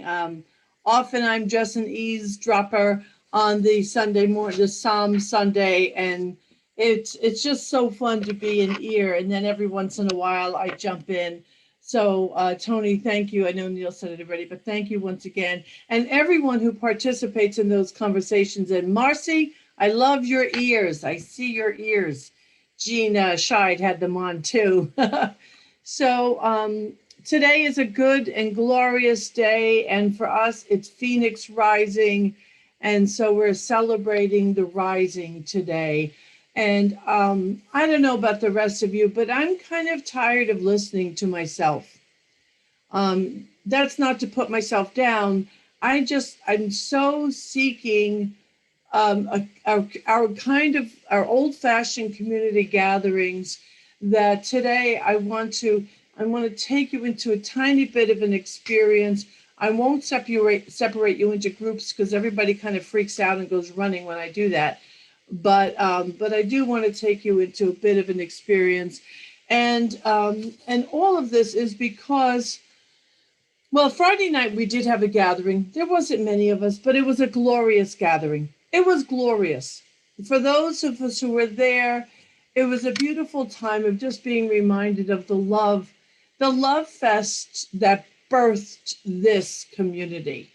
Um, Often I'm just an eavesdropper on the Sunday morning, the Psalm Sunday, and it's just so fun to be an ear. And then every once in a while I jump in. So Tony, thank you. I know Neil said it already, but thank you once again, and everyone who participates in those conversations. And Marcy, I love your ears. I see your ears. Gina Scheid had them on too. So today is a good and glorious day, and for us, it's Phoenix Rising, and so we're celebrating the rising today. And I don't know about the rest of you, but I'm kind of tired of listening to myself. That's not to put myself down. I'm so seeking our kind of our old fashioned community gatherings that today I want to take you into a tiny bit of an experience. I won't separate you into groups because everybody kind of freaks out and goes running when I do that. But I do want to take you into a bit of an experience, and all of this is because, well, Friday night we did have a gathering. There wasn't many of us, but it was a glorious gathering. It was glorious. For those of us who were there, it was a beautiful time of just being reminded of the love fest that birthed this community,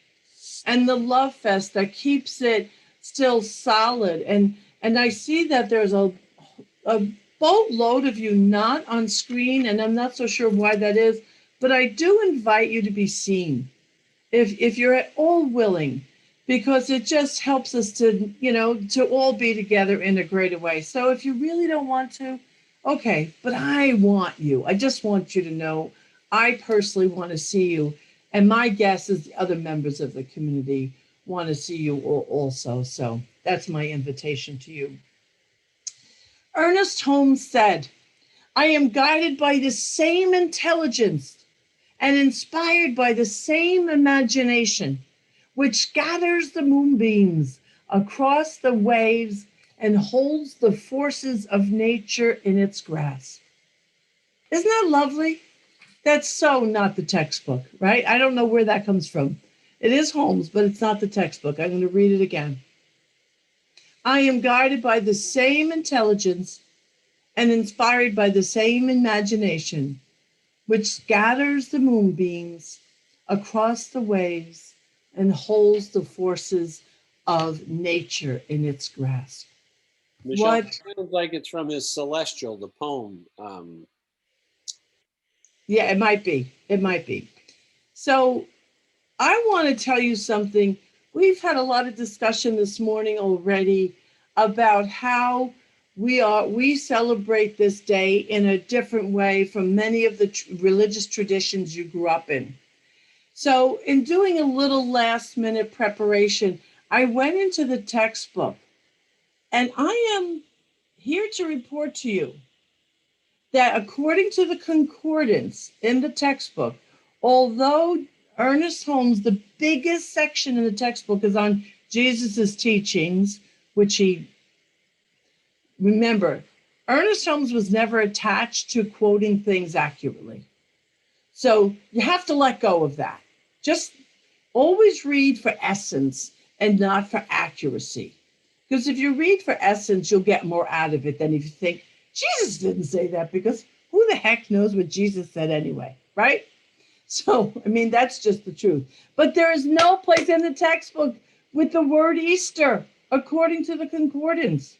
and the love fest that keeps it still solid. And I see that there's a boatload of you not on screen, and I'm not so sure why that is, but I do invite you to be seen if you're at all willing, because it just helps us to, to all be together in a greater way. So if you really don't want to, okay, but I want you. I just want you to know I personally want to see you. And my guess is the other members of the community want to see you also. So that's my invitation to you. Ernest Holmes said, I am guided by the same intelligence and inspired by the same imagination which gathers the moonbeams across the waves and holds the forces of nature in its grasp. Isn't that lovely? That's so not the textbook, right? I don't know where that comes from. It is Holmes, but it's not the textbook. I'm going to read it again. I am guided by the same intelligence and inspired by the same imagination, which scatters the moonbeams across the waves and holds the forces of nature in its grasp. Michelle, What? it sounds like it's from his Celestial, the poem. Yeah, it might be. It might be. So I want to tell you something. We've had a lot of discussion this morning already about how we celebrate this day in a different way from many of the religious traditions you grew up in. So in doing a little last minute preparation, I went into the textbook, and I am here to report to you that according to the concordance in the textbook, although Ernest Holmes, the biggest section in the textbook is on Jesus's teachings, which he, remember, Ernest Holmes was never attached to quoting things accurately. So you have to let go of that. Just always read for essence and not for accuracy. Because if you read for essence, you'll get more out of it than if you think, Jesus didn't say that, because who the heck knows what Jesus said anyway, right? So, I mean, that's just the truth. But there is no place in the textbook with the word Easter, according to the concordance.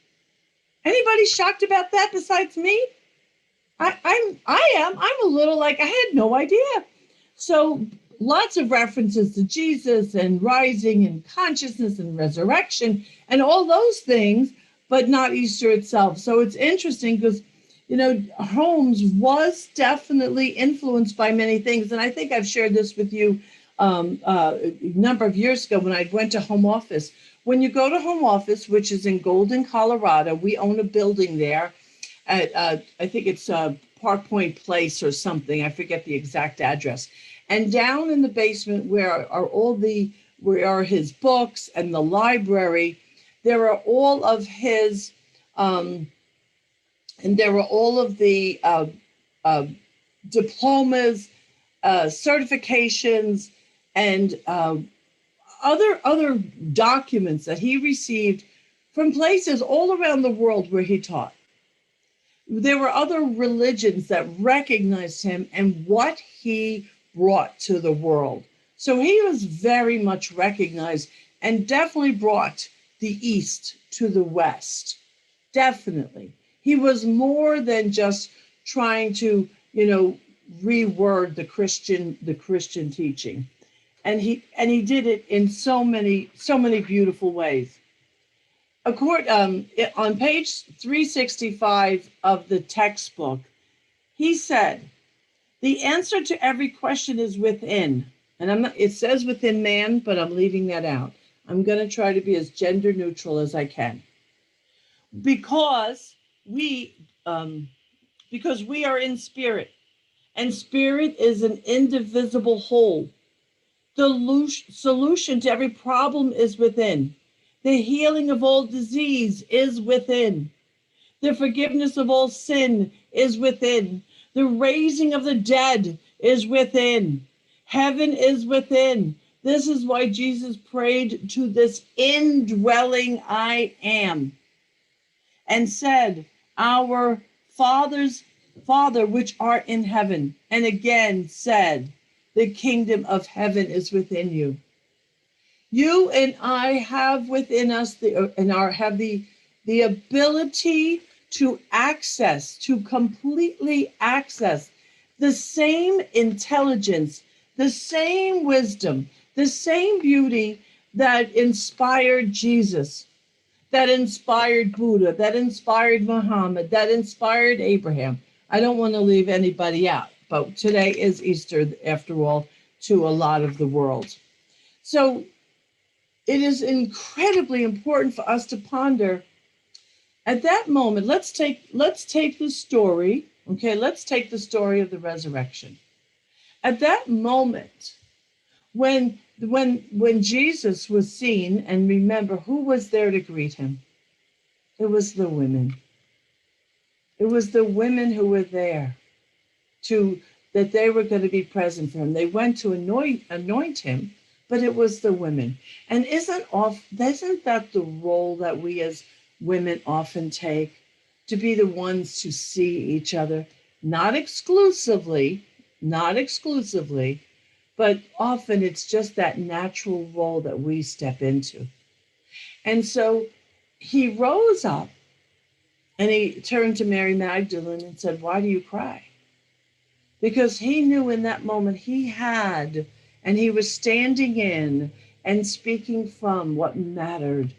Anybody shocked about that besides me? I'm a little like, I had no idea. So lots of references to Jesus and rising and consciousness and resurrection and all those things, but not Easter itself. So it's interesting because, Holmes was definitely influenced by many things. And I think I've shared this with you a number of years ago when I went to home office. When you go to home office, which is in Golden, Colorado, we own a building there at, I think it's Park Point Place or something. I forget the exact address. And down in the basement where are his books and the library, there are all of his, and there were all of the uh, diplomas, certifications, and other documents that he received from places all around the world where he taught. There were other religions that recognized him and what he brought to the world. So he was very much recognized and definitely brought the East to the West. Definitely. He was more than just trying to, reword the Christian teaching. And he did it in so many beautiful ways. On page 365 of the textbook, he said, the answer to every question is within. And it says within man, but I'm leaving that out. I'm going to try to be as gender neutral as I can. Because we, um, because we are in spirit, and spirit is an indivisible whole. The solution to every problem is within. The healing of all disease is within. The forgiveness of all sin is within. The raising of the dead is within. Heaven is within. This is why Jesus prayed to this indwelling I am and said, Our Father's Father, which art in heaven, and again said, the kingdom of heaven is within you. You and I have within us the ability to completely access the same intelligence, the same wisdom, the same beauty that inspired Jesus, that inspired Buddha, that inspired Muhammad, that inspired Abraham. I don't want to leave anybody out, but today is Easter, after all, to a lot of the world. So it is incredibly important for us to ponder at that moment. Let's take the story. Okay, let's take the story of the resurrection. At that moment, when Jesus was seen, and remember, who was there to greet him? It was the women. It was the women who were there to that they were going to be present for him. They went to anoint him, but it was the women. And isn't that the role that we as women often take, to be the ones to see each other, not exclusively, but often it's just that natural role that we step into. And so he rose up and he turned to Mary Magdalene and said, Why do you cry? Because he knew in that moment and he was standing in and speaking from what mattered.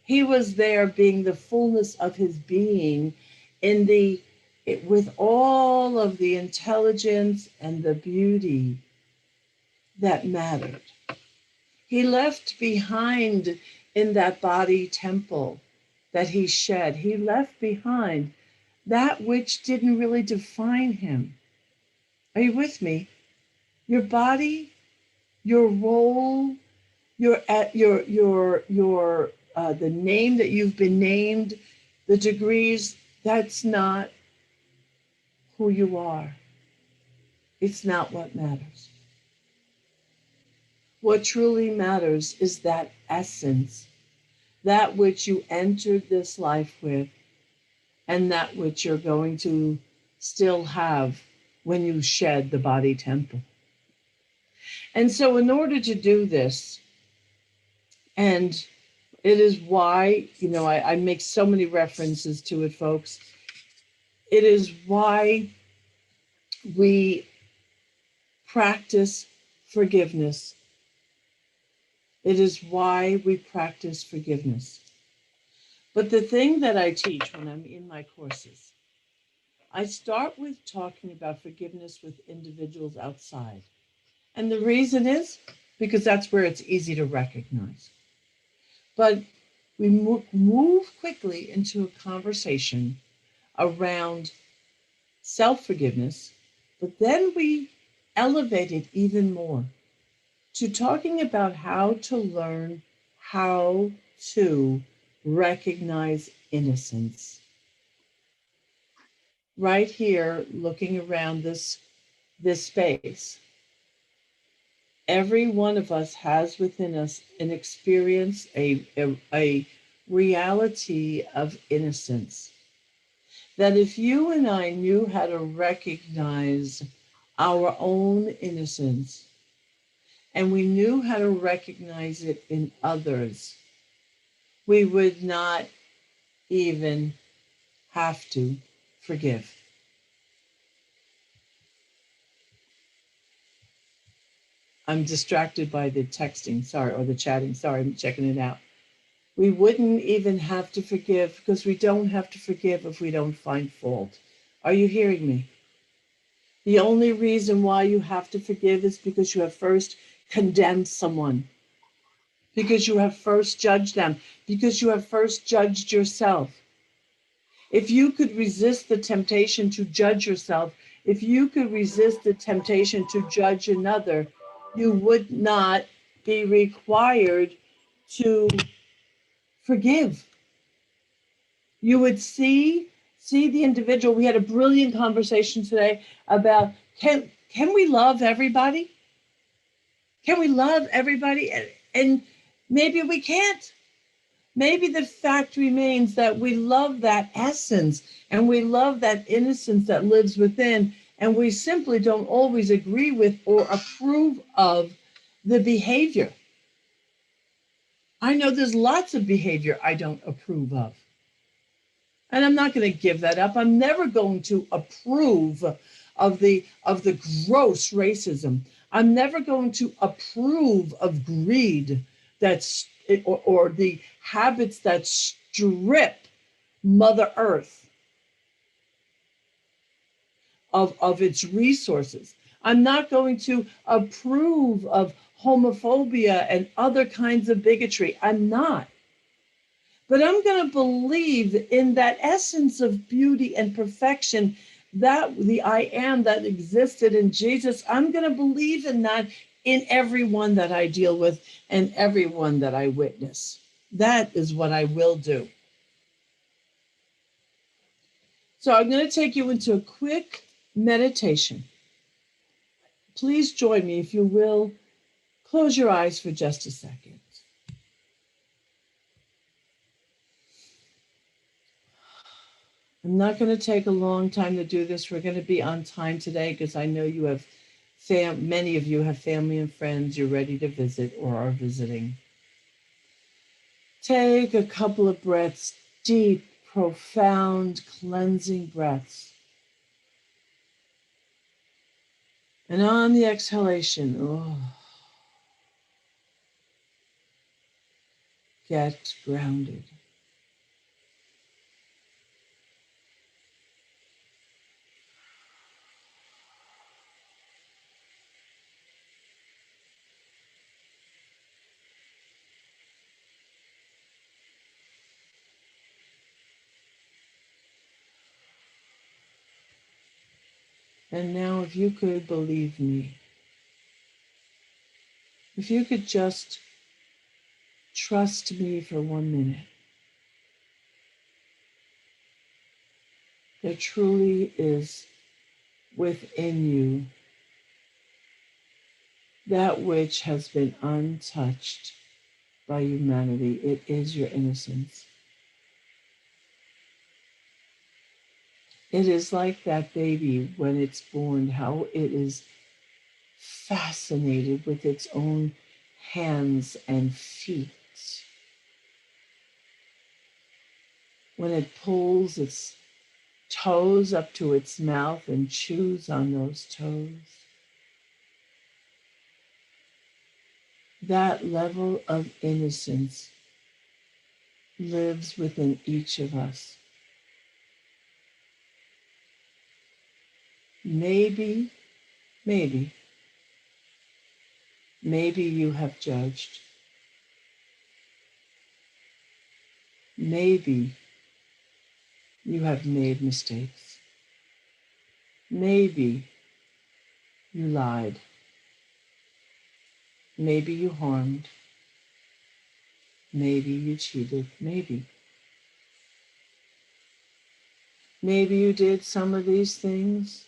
He was there being the fullness of his being with all of the intelligence and the beauty that mattered. He left behind in that body temple that he shed. He left behind that which didn't really define him. Are you with me? Your body, your role, the name that you've been named, the degrees, that's not who you are. It's not what matters. What truly matters is that essence, that which you entered this life with, and that which you're going to still have when you shed the body temple. And so in order to do this, and it is why, I make so many references to it, folks. It is why we practice forgiveness. It is why we practice forgiveness. But the thing that I teach when I'm in my courses, I start with talking about forgiveness with individuals outside. And the reason is because that's where it's easy to recognize. But we move quickly into a conversation around self-forgiveness, but then we elevate it even more to talking about how to learn how to recognize innocence. Right here, looking around this space, every one of us has within us an experience, a reality of innocence. That if you and I knew how to recognize our own innocence and we knew how to recognize it in others, we would not even have to forgive. I'm distracted by the texting, sorry, or the chatting, sorry, I'm checking it out. We wouldn't even have to forgive because we don't have to forgive if we don't find fault. Are you hearing me? The only reason why you have to forgive is because you have first condemned someone, because you have first judged them, because you have first judged yourself. If you could resist the temptation to judge yourself, if you could resist the temptation to judge another, you would not be required to forgive. You would see the individual. We had a brilliant conversation today about can we love everybody? Can we love everybody? And maybe we can't. Maybe the fact remains that we love that essence and we love that innocence that lives within, and we simply don't always agree with or approve of the behavior. I know there's lots of behavior I don't approve of. And I'm not going to give that up. I'm never going to approve of the gross racism. I'm never going to approve of greed or the habits that strip Mother Earth of its resources. I'm not going to approve of homophobia and other kinds of bigotry. I'm not. But I'm going to believe in that essence of beauty and perfection, that the I am that existed in Jesus. I'm going to believe in that in everyone that I deal with and everyone that I witness. That is what I will do. So I'm going to take you into a quick meditation. Please join me, if you will. Close your eyes for just a second. I'm not going to take a long time to do this. We're going to be on time today because I know you have many of you have family and friends you're ready to visit or are visiting. Take a couple of breaths, deep, profound, cleansing breaths. And on the exhalation, get grounded. And now, if you could believe me, if you could just trust me for 1 minute, there truly is within you that which has been untouched by humanity. It is your innocence. It is like that baby when it's born, how it is fascinated with its own hands and feet. When it pulls its toes up to its mouth and chews on those toes. That level of innocence lives within each of us. Maybe, maybe you have judged. Maybe you have made mistakes. Maybe you lied. Maybe you harmed. Maybe you cheated. Maybe. Maybe you did some of these things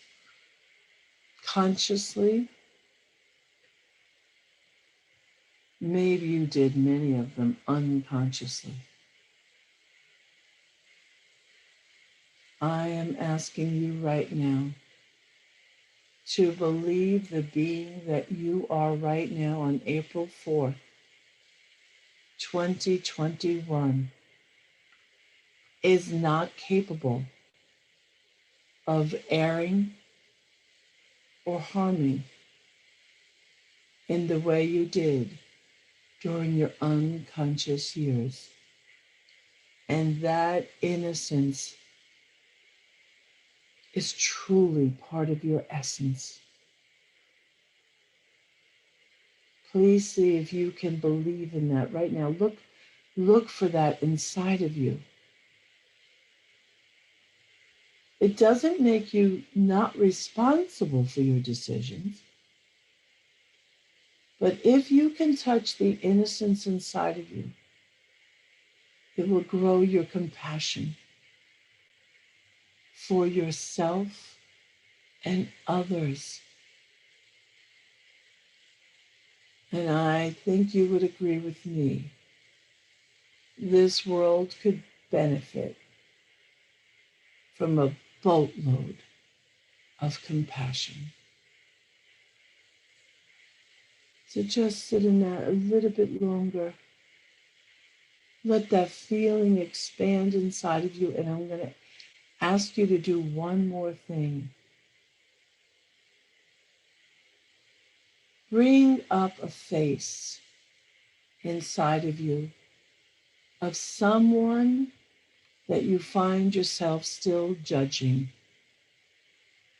consciously. Maybe you did many of them unconsciously. I am asking you right now to believe the being that you are right now on April 4th, 2021, is not capable of erring or harming in the way you did during your unconscious years. And that innocence is truly part of your essence. Please see if you can believe in that right now. Look for that inside of you. It doesn't make you not responsible for your decisions. But if you can touch the innocence inside of you, it will grow your compassion for yourself and others. And I think you would agree with me. This world could benefit from a boatload of compassion. So just sit in that a little bit longer. Let that feeling expand inside of you. And I'm going to ask you to do one more thing. Bring up a face inside of you of someone that you find yourself still judging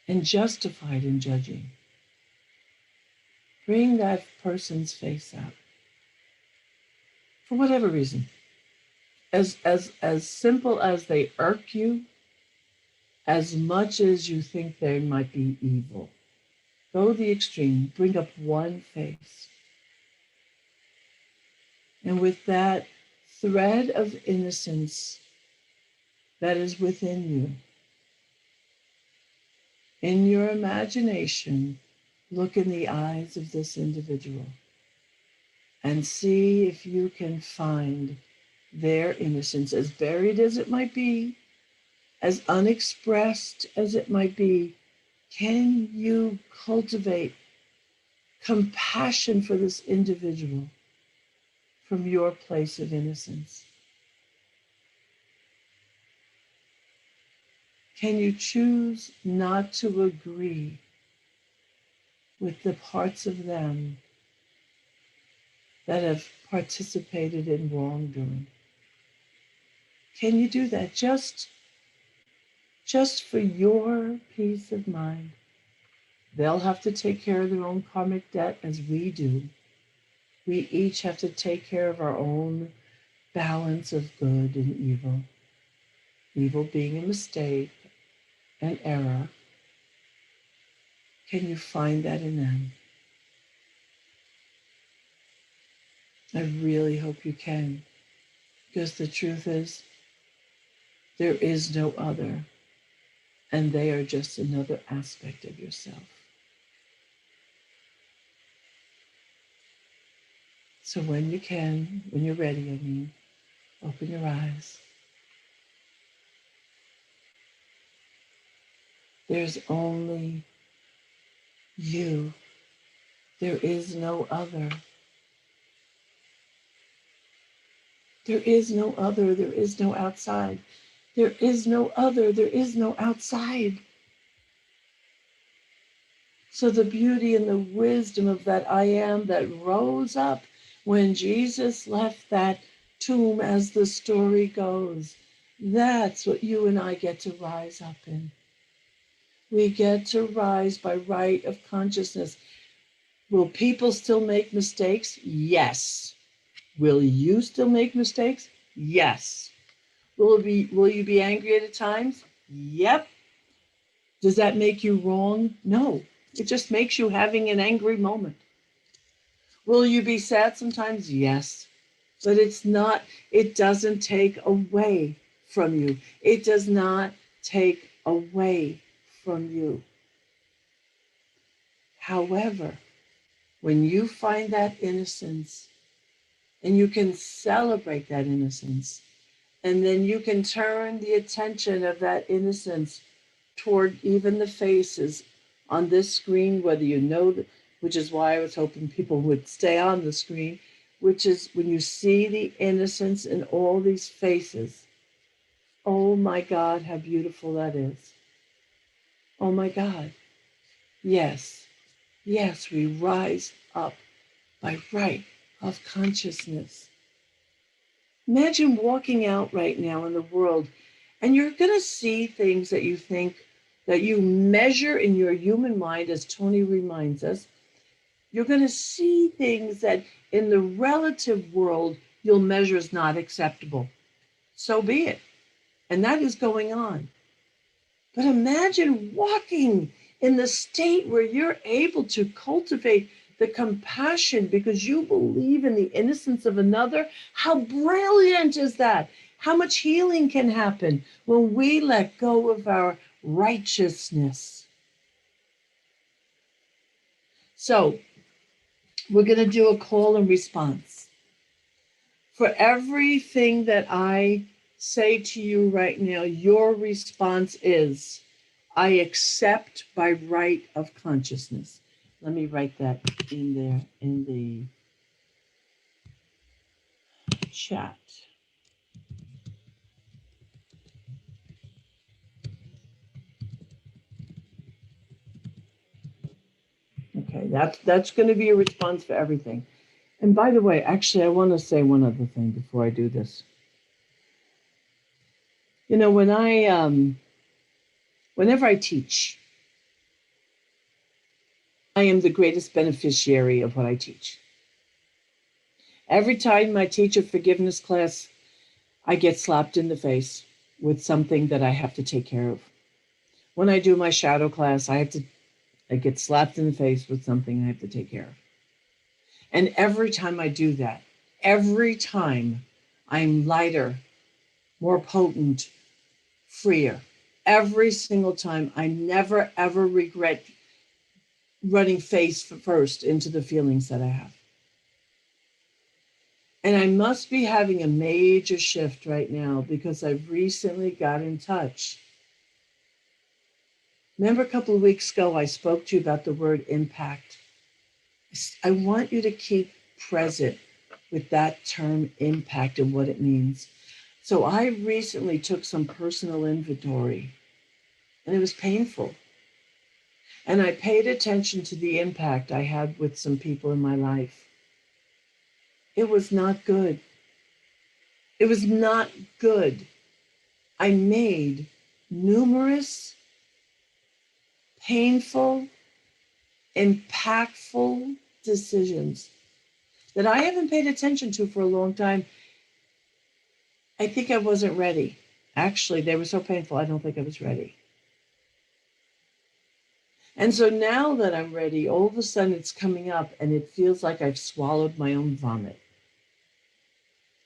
and justified in judging. Bring that person's face out for whatever reason. As simple as they irk you, as much as you think they might be evil. Go the extreme, bring up one face. And with that thread of innocence that is within you, in your imagination, look in the eyes of this individual and see if you can find their innocence, as buried as it might be, as unexpressed as it might be. Can you cultivate compassion for this individual from your place of innocence? Can you choose not to agree with the parts of them that have participated in wrongdoing? Can you do that just for your peace of mind? They'll have to take care of their own karmic debt as we do. We each have to take care of our own balance of good and evil. Evil being a mistake, an error. Can you find that in them? I really hope you can, because the truth is, there is no other, and they are just another aspect of yourself. So when you can, when you're ready, open your eyes. There's only you. There is no other. There is no other. There is no outside. There is no other. There is no outside. So the beauty and the wisdom of that I am that rose up when Jesus left that tomb, as the story goes, that's what you and I get to rise up in. We get to rise by right of consciousness. Will people still make mistakes? Yes. Will you still make mistakes? Yes. Will you be angry at times? Yep. Does that make you wrong? No. It just makes you having an angry moment. Will you be sad sometimes? Yes. But it doesn't take away from you. It does not take away from you. However, when you find that innocence and you can celebrate that innocence. And then you can turn the attention of that innocence toward even the faces on this screen, whether you know that, which is why I was hoping people would stay on the screen, which is when you see the innocence in all these faces. Oh my God, how beautiful that is. Oh my God. Yes, yes, we rise up by right of consciousness. Imagine walking out right now in the world and you're going to see things that you think that you measure in your human mind, as Tony reminds us. You're going to see things that in the relative world you'll measure as not acceptable. So be it. And that is going on. But imagine walking in the state where you're able to cultivate the compassion because you believe in the innocence of another. How brilliant is that? How much healing can happen when we let go of our righteousness? So, we're going to do a call and response. For everything that I say to you right now, your response is, I accept by right of consciousness. Let me write that in there in the chat. Okay, that's going to be a response for everything. And by the way, actually, I want to say one other thing before I do this. You know, whenever I teach, I am the greatest beneficiary of what I teach. Every time I teach a forgiveness class, I get slapped in the face with something that I have to take care of. When I do my shadow class, I get slapped in the face with something I have to take care of. And every time I do that, every time I'm lighter, more potent, freer. Every single time, I never ever regret running face first into the feelings that I have. And I must be having a major shift right now because I've recently got in touch. Remember a couple of weeks ago, I spoke to you about the word impact. I want you to keep present with that term impact and what it means. So I recently took some personal inventory and it was painful. And I paid attention to the impact I had with some people in my life. It was not good. It was not good. I made numerous, painful, impactful decisions that I haven't paid attention to for a long time. I think I wasn't ready. Actually, they were so painful, I don't think I was ready. And so now that I'm ready, all of a sudden it's coming up and it feels like I've swallowed my own vomit.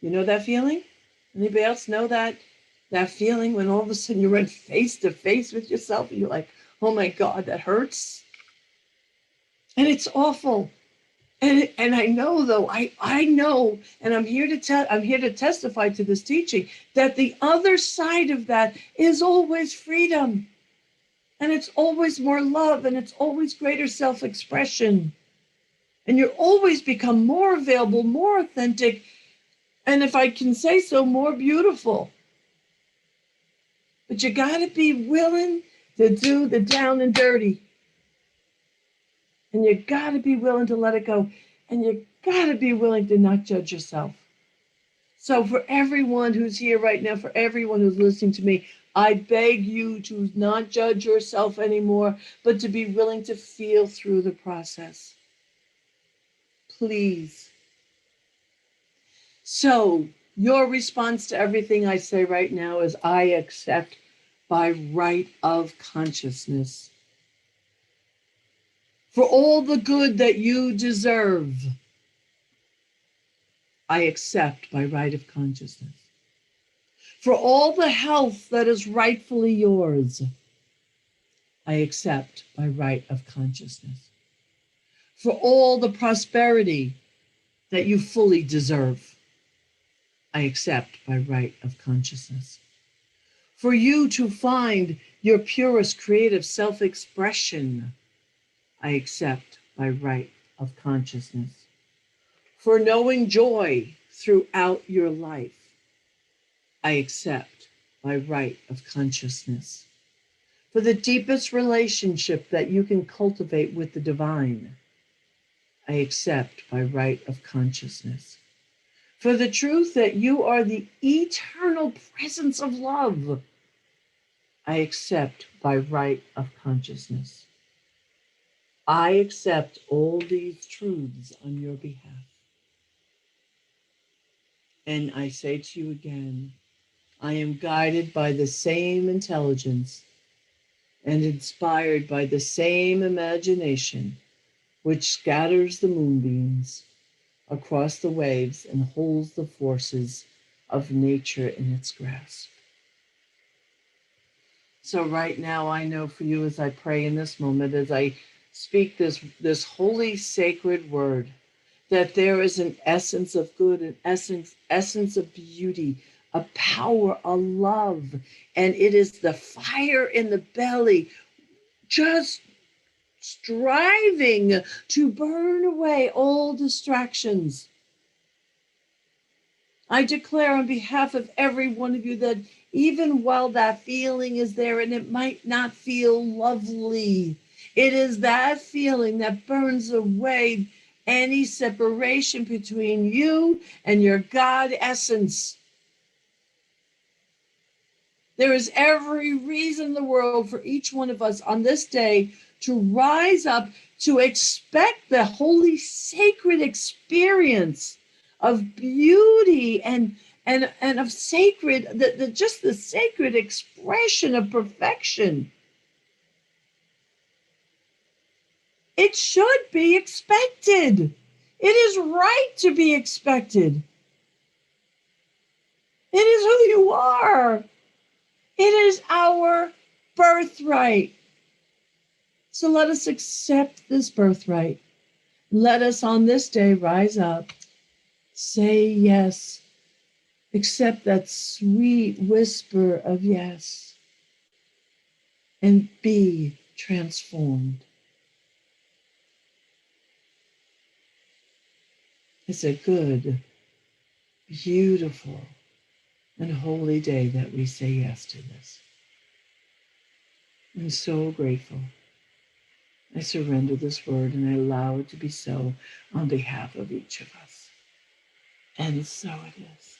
You know that feeling? Anybody else know that feeling when all of a sudden you run face to face with yourself and you're like, oh my God, that hurts? And it's awful. And I know though, I know, and I'm here to testify to this teaching that the other side of that is always freedom. And it's always more love and it's always greater self-expression. And you're always become more available, more authentic, and if I can say so, more beautiful. But you got to be willing to do the down and dirty. And you got to be willing to let it go. And you got to be willing to not judge yourself. So for everyone who's here right now, for everyone who's listening to me, I beg you to not judge yourself anymore, but to be willing to feel through the process. Please. So your response to everything I say right now is I accept by right of consciousness. For all the good that you deserve, I accept by right of consciousness. For all the health that is rightfully yours, I accept by right of consciousness. For all the prosperity that you fully deserve, I accept by right of consciousness. For you to find your purest creative self expression, I accept by right of consciousness. For knowing joy throughout your life, I accept by right of consciousness. For the deepest relationship that you can cultivate with the divine, I accept by right of consciousness. For the truth that you are the eternal presence of love, I accept by right of consciousness. I accept all these truths on your behalf. And I say to you again, I am guided by the same intelligence and inspired by the same imagination which scatters the moonbeams across the waves and holds the forces of nature in its grasp. So right now, I know for you as I pray in this moment, as I speak this holy sacred word, that there is an essence of good, an essence of beauty, a power, a love, and it is the fire in the belly, just striving to burn away all distractions. I declare on behalf of every one of you that even while that feeling is there and it might not feel lovely, it is that feeling that burns away any separation between you and your God essence. There is every reason in the world for each one of us on this day to rise up, to expect the holy sacred experience of beauty and of sacred, just the sacred expression of perfection. It should be expected. It is right to be expected. It is who you are. It is our birthright. So let us accept this birthright. Let us on this day rise up, say yes, accept that sweet whisper of yes, and be transformed. It's a good, beautiful, and holy day that we say yes to this. I'm so grateful. I surrender this word and I allow it to be so on behalf of each of us. And so it is.